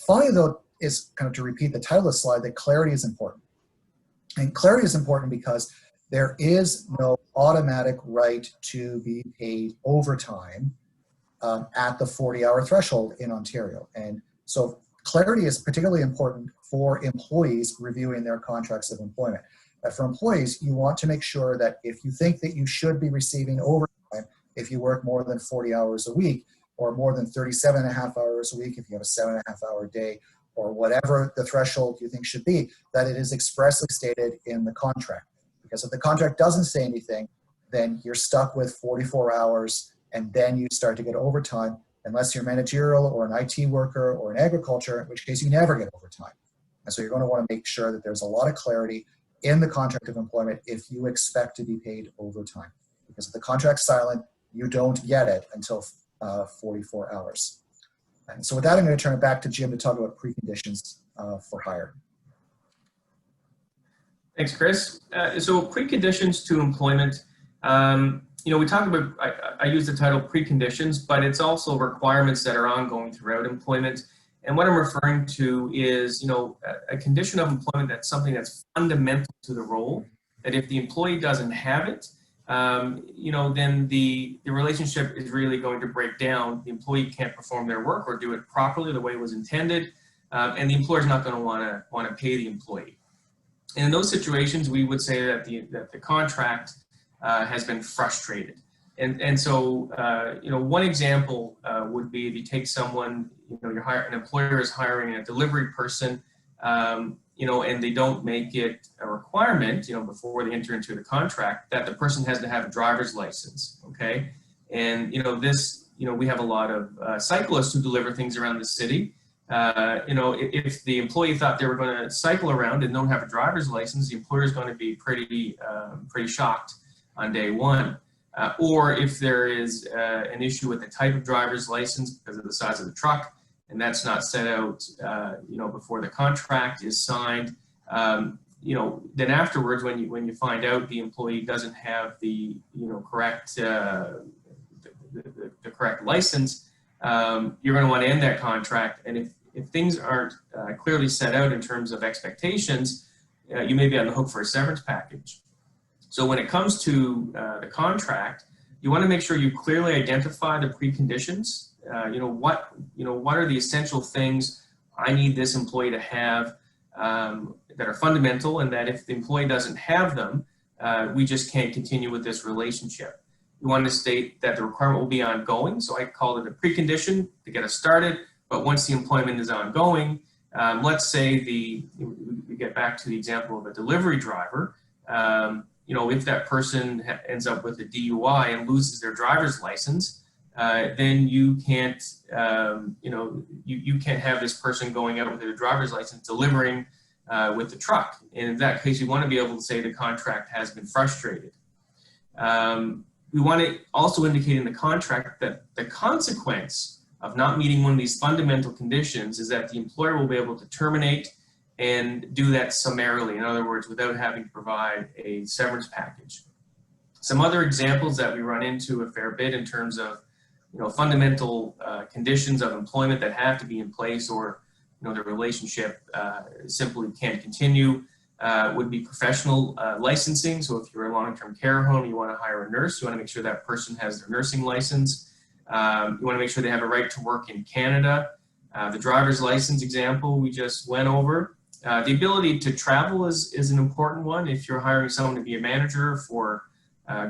Speaker 3: Finally, though, is kind of to repeat the title of the slide, that clarity is important. And clarity is important because there is no automatic right to be paid overtime at the 40-hour threshold in Ontario. And so clarity is particularly important for employees reviewing their contracts of employment. For employees, you want to make sure that if you think that you should be receiving overtime if you work more than 40 hours a week, or more than 37.5 hours a week if you have a 7.5-hour day, or whatever the threshold you think should be, that it is expressly stated in the contract. Because if the contract doesn't say anything, then you're stuck with 44 hours, and then you start to get overtime, unless you're managerial or an IT worker or in agriculture, in which case you never get overtime. And so you're going to want to make sure that there's a lot of clarity in the contract of employment if you expect to be paid overtime. Because if the contract's silent, you don't get it until 44 hours. And so with that, I'm going to turn it back to Jim to talk about preconditions for hire.
Speaker 2: Thanks, Chris. So preconditions to employment, we talk about, I use the title preconditions, but it's also requirements that are ongoing throughout employment. And what I'm referring to is, a condition of employment that's something that's fundamental to the role, that if the employee doesn't have it, then the relationship is really going to break down. The employee can't perform their work or do it properly the way it was intended, and the employer is not going to want to pay the employee. And in those situations, we would say that the contract has been frustrated. And so, one example would be if you take someone, an employer is hiring a delivery person, and they don't make it a requirement, before they enter into the contract, that the person has to have a driver's license, okay? And, we have a lot of cyclists who deliver things around the city. If the employee thought they were going to cycle around and don't have a driver's license, the employer is going to be pretty shocked on day one. Or if there is an issue with the type of driver's license because of the size of the truck, and that's not set out, before the contract is signed, then afterwards, when you find out the employee doesn't have the correct the correct license, you're going to want to end that contract. And if things aren't clearly set out in terms of expectations, you may be on the hook for a severance package. So when it comes to the contract, you want to make sure you clearly identify the preconditions. What are the essential things I need this employee to have that are fundamental, and that if the employee doesn't have them, we just can't continue with this relationship. You want to state that the requirement will be ongoing, so I call it a precondition to get us started, but once the employment is ongoing, let's say we get back to the example of a delivery driver, if that person ends up with a DUI and loses their driver's license, then you can't, you can't have this person going out with a driver's license delivering with the truck. And in that case, you want to be able to say the contract has been frustrated. We want to also indicate in the contract that the consequence of not meeting one of these fundamental conditions is that the employer will be able to terminate and do that summarily. In other words, without having to provide a severance package. Some other examples that we run into a fair bit in terms of fundamental conditions of employment that have to be in place, or the relationship simply can't continue, would be professional licensing. So if you're a long-term care home, you want to hire a nurse, you want to make sure that person has their nursing license. You want to make sure they have a right to work in Canada. The driver's license example we just went over. The ability to travel is an important one. If you're hiring someone to be a manager for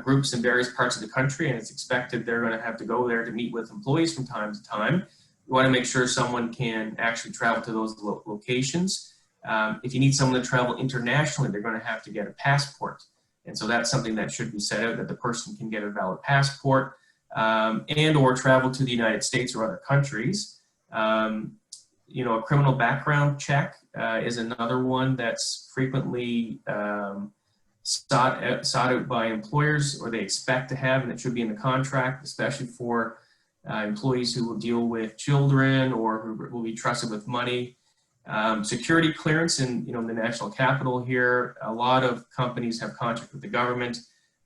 Speaker 2: groups in various parts of the country and it's expected they're going to have to go there to meet with employees from time to time, you want to make sure someone can actually travel to those locations. If you need someone to travel internationally, they're going to have to get a passport. And so that's something that should be set out, that the person can get a valid passport and or travel to the United States or other countries. You know, a criminal background check is another one that's frequently sought out by employers, or they expect to have, and it should be in the contract, especially for employees who will deal with children or who will be trusted with money. Security clearance in, you know, the national capital here, a lot of companies have contracts with the government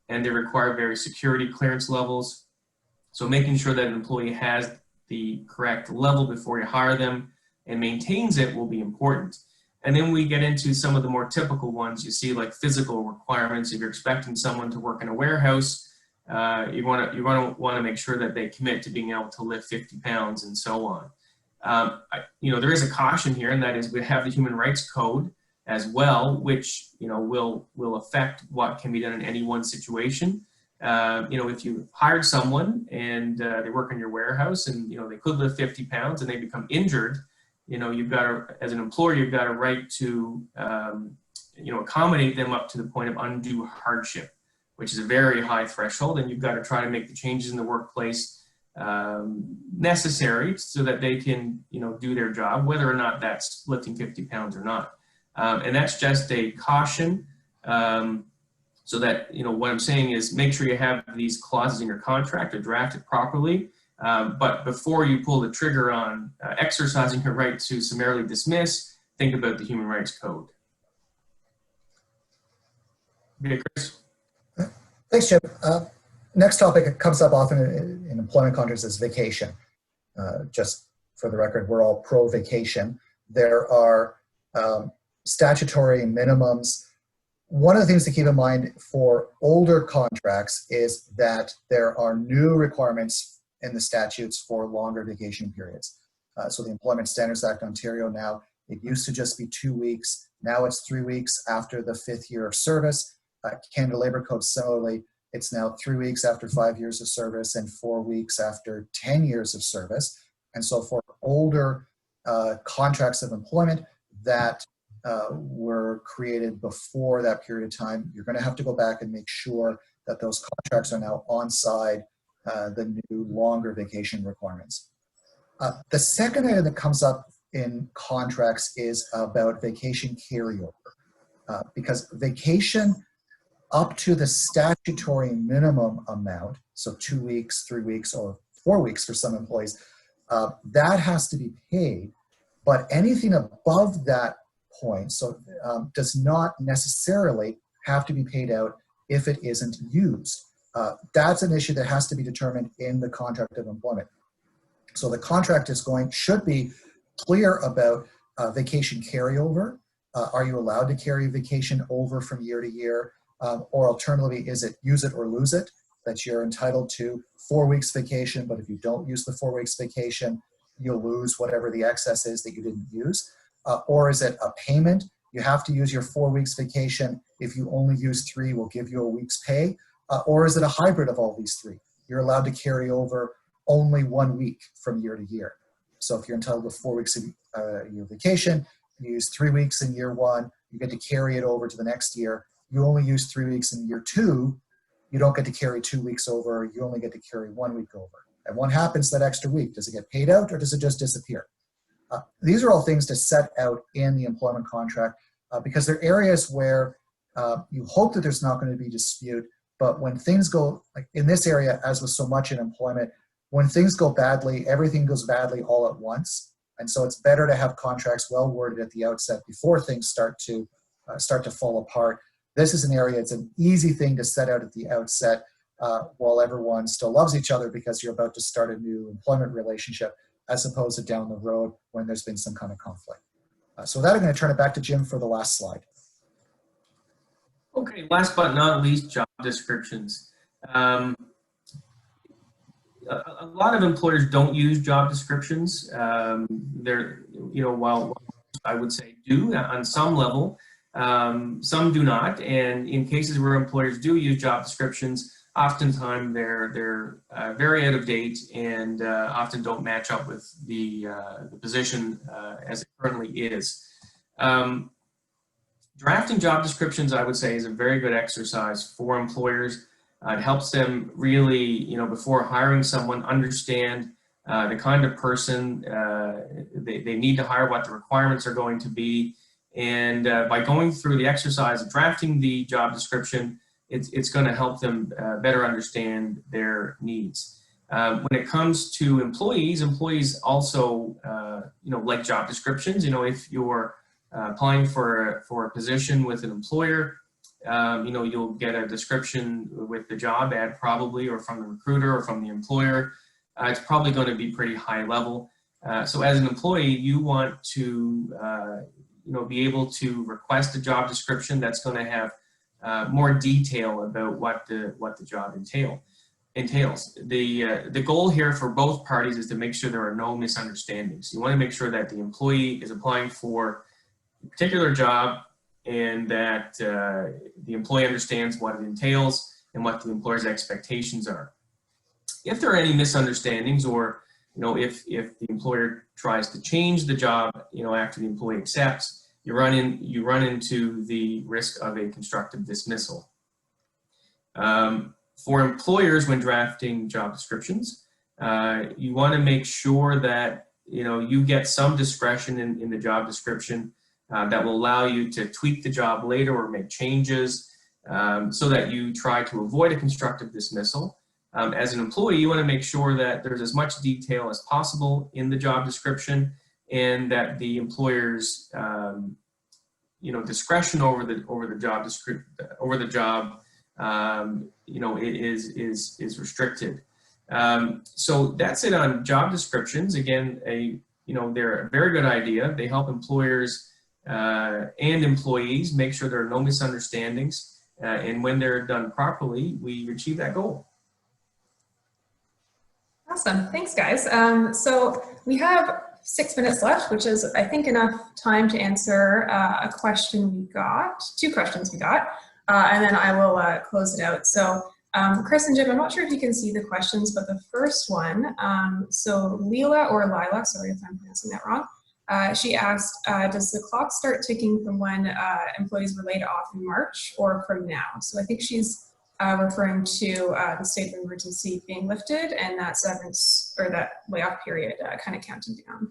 Speaker 2: and they require various security clearance levels. So making sure that an employee has the correct level before you hire them and maintains it will be important. And then we get into some of the more typical ones you see, like physical requirements. If you're expecting someone to work in a warehouse, you want to make sure that they commit to being able to lift 50 pounds and so on. You know, there is a caution here, and that is we have the Human Rights Code as well, which, you know, will affect what can be done in any one situation. You know, if you hired someone and they work in your warehouse and, you know, they could lift 50 pounds and they become injured, you know, you've got to, as an employer, you've got a right to, you know, accommodate them up to the point of undue hardship, which is a very high threshold, and you've got to try to make the changes in the workplace necessary so that they can, you know, do their job, whether or not that's lifting 50 pounds or not. And that's just a caution. So that, you know, what I'm saying is make sure you have these clauses in your contract or draft it properly. But before you pull the trigger on exercising your right to summarily dismiss, think about the Human Rights Code. Okay, Chris?
Speaker 3: Thanks, Jim. Next topic that comes up often in employment contracts is vacation. Just for the record, we're all pro-vacation. There are statutory minimums. One of the things to keep in mind for older contracts is that there are new requirements in the statutes for longer vacation periods. So the Employment Standards Act Ontario now, it used to just be 2 weeks. Now it's 3 weeks after the 5th year of service. Canada Labour Code, similarly, it's now 3 weeks after 5 years of service and 4 weeks after 10 years of service. And so for older contracts of employment that were created before that period of time, you're going to have to go back and make sure that those contracts are now onside the new longer vacation requirements. The second item that comes up in contracts is about vacation carryover, because vacation up to the statutory minimum amount, so 2 weeks, 3 weeks, or 4 weeks for some employees, that has to be paid, but anything above that point, so does not necessarily have to be paid out if it isn't used. That's an issue that has to be determined in the contract of employment. So the contract should be clear about vacation carryover. Are you allowed to carry vacation over from year to year? Or alternatively, is it use it or lose it, that you're entitled to 4 weeks vacation, but if you don't use the 4 weeks vacation, you'll lose whatever the excess is that you didn't use? Or is it a payment? You have to use your 4 weeks vacation. If you only use 3, we'll give you a week's pay. Or is it a hybrid of all these 3? You're allowed to carry over only 1 week from year to year. So if you're entitled to 4 weeks of your vacation, you use 3 weeks in year 1, you get to carry it over to the next year. You only use 3 weeks in year 2, you don't get to carry 2 weeks over, you only get to carry 1 week over. And what happens that extra week? Does it get paid out or does it just disappear? These are all things to set out in the employment contract because they're areas where you hope that there's not going to be dispute, but when things go, like in this area, as with so much in employment, when things go badly, everything goes badly all at once. And so it's better to have contracts well worded at the outset before things start to fall apart. This is an area, it's an easy thing to set out at the outset while everyone still loves each other because you're about to start a new employment relationship, as opposed to down the road when there's been some kind of conflict. So with that, I'm going to turn it back to Jim for the last slide.
Speaker 2: Okay, last but not least, job descriptions. a lot of employers don't use job descriptions. They're, while I would say do on some level, some do not. And in cases where employers do use job descriptions, oftentimes they're very out of date and often don't match up with the position as it currently is. Drafting job descriptions, I would say, is a very good exercise for employers. It helps them really, before hiring someone, understand the kind of person they need to hire, what the requirements are going to be. And by going through the exercise of drafting the job description, it's going to help them better understand their needs. When it comes to employees also, like job descriptions. If you're applying for a position with an employer, you'll get a description with the job ad probably, or from the recruiter or from the employer. It's probably going to be pretty high level. So as an employee, you want to, be able to request a job description that's going to have more detail about what the job entails. The goal here for both parties is to make sure there are no misunderstandings. You want to make sure that the employee is applying for a particular job and that the employee understands what it entails and what the employer's expectations are. If there are any misunderstandings, or if the employer tries to change the job, after the employee accepts, you run into the risk of a constructive dismissal. For employers, when drafting job descriptions, you want to make sure that you get some discretion in the job description that will allow you to tweak the job later or make changes, so that you try to avoid a constructive dismissal. As an employee, you want to make sure that there's as much detail as possible in the job description, and that the employer's discretion over the job is restricted. So that's it on job descriptions. Again, they're a very good idea. They help employers and employees make sure there are no misunderstandings, and when they're done properly, we achieve that goal.
Speaker 1: Awesome, thanks guys. So we have 6 minutes left, which is, I think, enough time to answer a question we got, 2 questions we got, and then I will close it out. So Chris and Jim, I'm not sure if you can see the questions, but the first one, so Leela or Lila, sorry if I'm pronouncing that wrong, she asked, does the clock start ticking from when employees were laid off in March or from now? So I think she's referring to the state of emergency being lifted and that severance or that layoff period kind of counting down.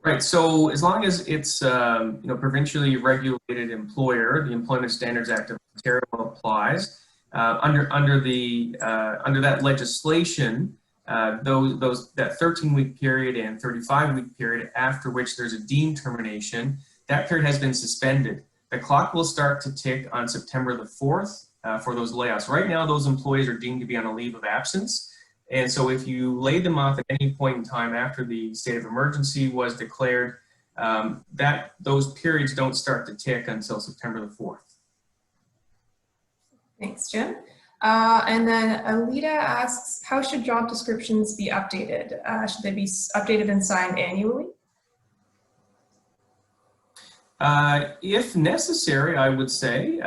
Speaker 2: Right. So as long as it's provincially regulated employer, the Employment Standards Act of Ontario applies. Under that legislation, that 13-week period and 35-week period after which there's a deemed termination, that period has been suspended. The clock will start to tick on September the 4th for those layoffs. Right now, those employees are deemed to be on a leave of absence. And so if you lay them off at any point in time after the state of emergency was declared, those periods don't start to tick until September the 4th.
Speaker 1: Thanks, Jim. And then Alita asks, how should job descriptions be updated? Should they be updated and signed annually?
Speaker 2: If necessary, I would say.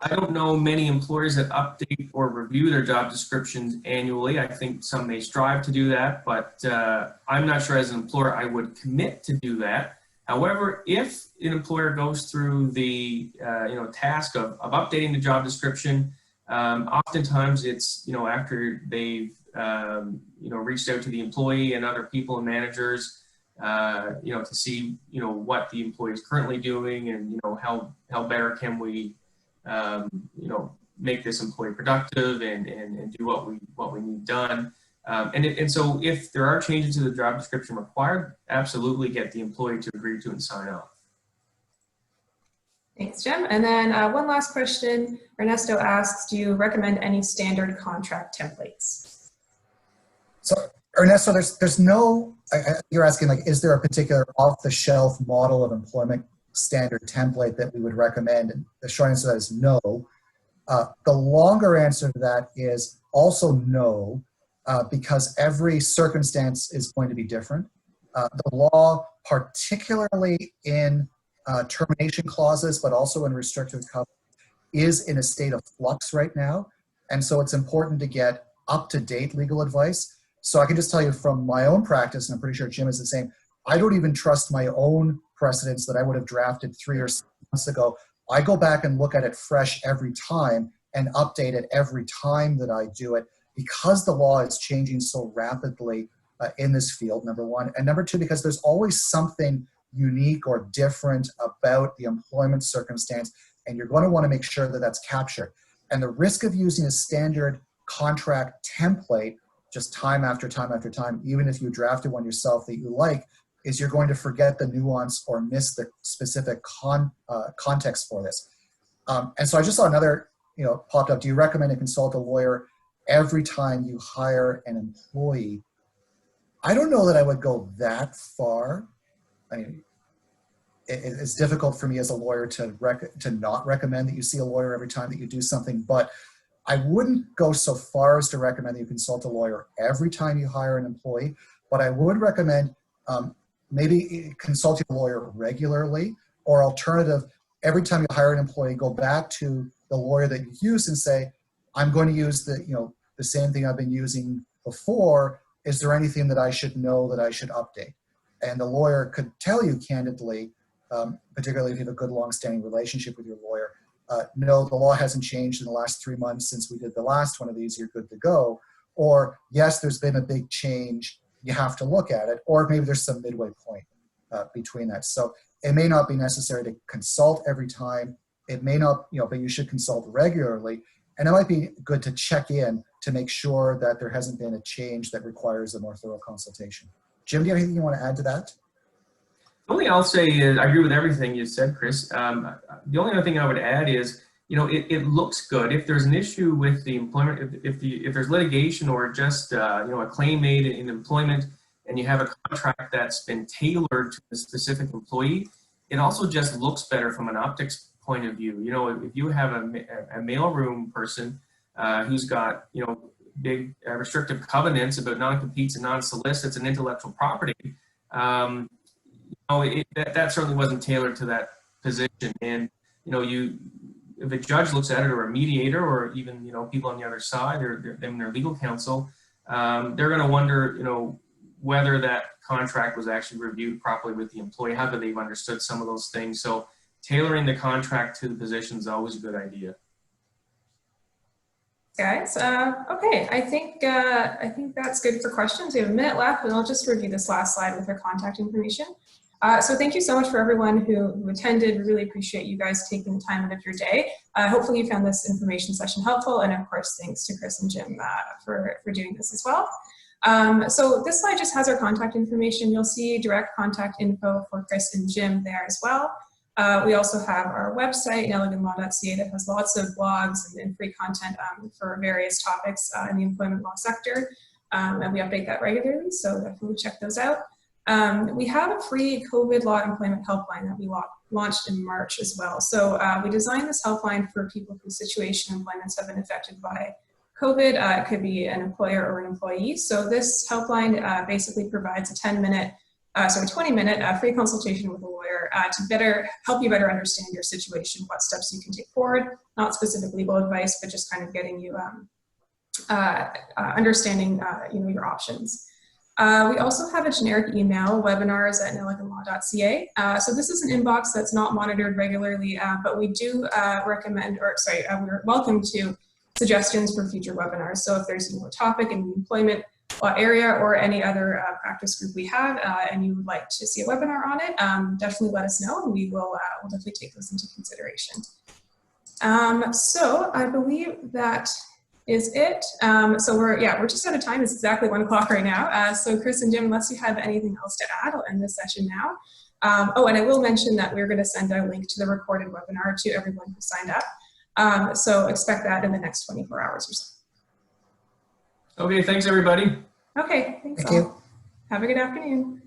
Speaker 2: I don't know many employers that update or review their job descriptions annually. I think some may strive to do that, but I'm not sure as an employer I would commit to do that. However, if an employer goes through the task of updating the job description, oftentimes it's after they've reached out to the employee and other people and managers to see what the employee is currently doing and how better can we make this employee productive and do what we need done. And so if there are changes to the job description required, absolutely get the employee to agree to and sign off.
Speaker 1: Thanks, Jim. And then one last question. Ernesto asks, do you recommend any standard contract templates?
Speaker 3: So Ernesto, there's no, you're asking like, is there a particular off-the-shelf model of employment standard template that we would recommend? And the short answer to that is no. The longer answer to that is also know, because every circumstance is going to be different, the law, particularly in termination clauses, but also in restrictive covenants, is in a state of flux right now. And so it's important to get up-to-date legal advice. So I can just tell you from my own practice, and I'm pretty sure Jim is the same, I don't even trust my own precedents that I would have drafted 3 or 6 months ago. I go back and look at it fresh every time and update it every time that I do it, because the law is changing so rapidly in this field, number one. And number two, because there's always something unique or different about the employment circumstance, and you're going to want to make sure that that's captured. And the risk of using a standard contract template just time after time after time, even if you drafted one yourself that you like, is you're going to forget the nuance or miss the specific context for this. And so I just saw another, popped up. Do you recommend to consult a lawyer every time you hire an employee? I don't know that I would go that far. I mean, it's difficult for me as a lawyer to not recommend that you see a lawyer every time that you do something, but I wouldn't go so far as to recommend that you consult a lawyer every time you hire an employee, but I would recommend maybe consulting a lawyer regularly, or alternative, every time you hire an employee, go back to the lawyer that you used and say, I'm going to use the same thing I've been using before. Is there anything that I should know that I should update? And the lawyer could tell you candidly, particularly if you have a good long-standing relationship with your lawyer, no, the law hasn't changed in the last 3 months since we did the last one of these, you're good to go. Or yes, there's been a big change, you have to look at it. Or maybe there's some midway point between that. So it may not be necessary to consult every time. It may not, but you should consult regularly. And it might be good to check in to make sure that there hasn't been a change that requires a more thorough consultation. Jim, do you have anything you want to add to that?
Speaker 2: The only I'll say is, I agree with everything you said, Chris. The only other thing I would add is, it looks good. If there's an issue with the employment, if there's litigation or just, a claim made in employment, and you have a contract that's been tailored to the specific employee, it also just looks better from an optics point of view. If you have a mailroom person who's got, big restrictive covenants about non-competes and non-solicits and intellectual property, that certainly wasn't tailored to that position. And if a judge looks at it, or a mediator, or even people on the other side, or their legal counsel, they're going to wonder whether that contract was actually reviewed properly with the employee, how they've understood some of those things. So tailoring the contract to the position is always a good idea.
Speaker 1: Guys, okay, I think that's good for questions. We have a minute left, and I'll just review this last slide with our contact information. So thank you so much for everyone who attended. We really appreciate you guys taking the time out of your day. Hopefully you found this information session helpful, and of course, thanks to Chris and Jim for doing this as well. So this slide just has our contact information. You'll see direct contact info for Chris and Jim there as well. We also have our website, nelliganlaw.ca, that has lots of blogs and free content for various topics in the employment law sector. And we update that regularly, so definitely check those out. We have a free COVID law employment helpline that we launched in March as well. So we designed this helpline for people whose situation and employments have been affected by COVID. It could be an employer or an employee. So this helpline basically provides a 20-minute free consultation with a lawyer to help you better understand your situation, what steps you can take forward, not specific legal advice, but just kind of getting you understanding your options. We also have a generic email, webinars@nelliganlaw.ca. So this is an inbox that's not monitored regularly, but we do we're welcome to suggestions for future webinars. So if there's a topic in the employment law area or any other practice group we have, and you would like to see a webinar on it, definitely let us know, and we will we'll definitely take those into consideration. So I believe that is it. So we're just out of time. It's exactly 1 o'clock right now. So Chris and Jim, unless you have anything else to add, I'll end this session now. And I will mention that we're going to send a link to the recorded webinar to everyone who signed up. So expect that in the next 24 hours or so.
Speaker 2: Okay, thanks everybody.
Speaker 1: Okay, thanks
Speaker 3: Thank
Speaker 1: all.
Speaker 3: you.
Speaker 1: Have a good afternoon.